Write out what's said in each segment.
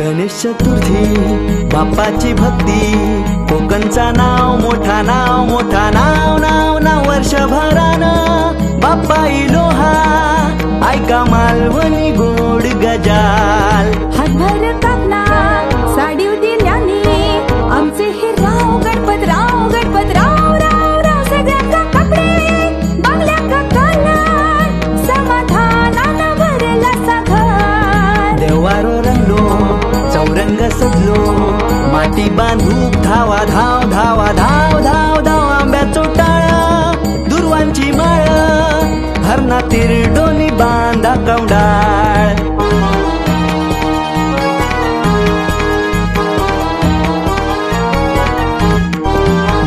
गणेश चतुर्थी बाप्पाची भक्ती, कोकणचा नाव मोठा नाव मोठा नाव नाव नाव वर्षभरानं बाप्पा इलो हा, ऐका मालवणी गोड गजाल. हातभर कापला साडी दिल्याने आमचे हे राव गणपतराव गणपतराव राव राव सगळ्यांचा कपडे बांगल्या का कानात समाधानानं भरला सागर. देवारो रंगलो चौरंग सजलो, माती बांधूक धावा धाव धावा धाव धाव धाव. आंब्याचो टाळा दुर्वांची माळ, हरणा तिरडोनी बांधा कवडाळ.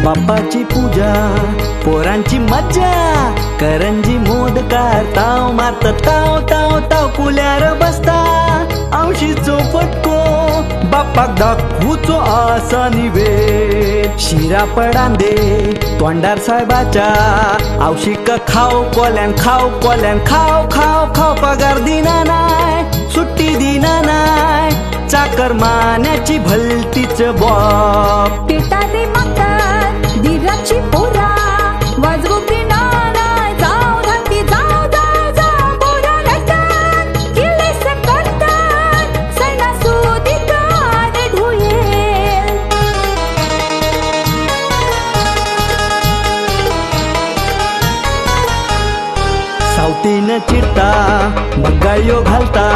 बाप्पाची पूजा पोरांची मज्जा, करंजी मोदकार ताव मारतात ताव ताव ताव. कुल्यार बसता औशीचो फटको, बाप्पाक दाखवूचो आसा निवेद. शिरा पडांदे तोंडार साहेबाच्या, औशीक खाव कोल्यान खाव कोल्यान खाव खाव खाव. पगार दिना नाय सुट्टी दिना नाय, चाकर मान्याची भलतीच बॉब. पेटारे मागतात धीराची पोरा, वाजवू बिना नाय जाव धाकटी जाव जाव जाव. पोरा लटकन किल्ले करतात, सणासुदीत आरे ढोळेल. सावतीन चिरता बगाळ्यो घालता,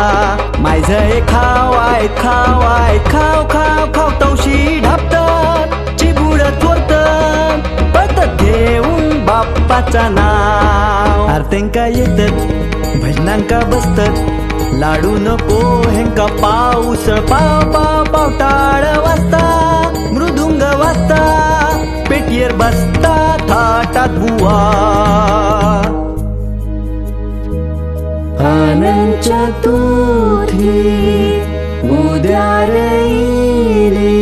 मायज खाव आय खाव आय खाव खाव खाव. तवशी ढापतात चिबूड चोरतात, पळतात घेऊन बाप्पाचा नाव. आरतेंका येतात भजनांका बसतात, लाडू नको हेंका पाऊस पाव पाव पाव. टाळ वाजता मृदुंग वाजता, पेटीयर बसता थाटात बुवा. अनंत चतुर्थी उद्या येईले,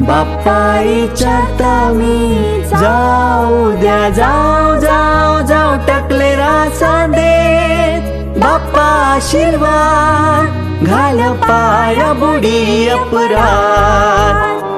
बाप्पाईच्या तमी जाऊ द्या जाऊ जाऊ जाऊ. टकले रासा देत बाप्पा आशीर्वाद, घाल पाया बुडी अपराध.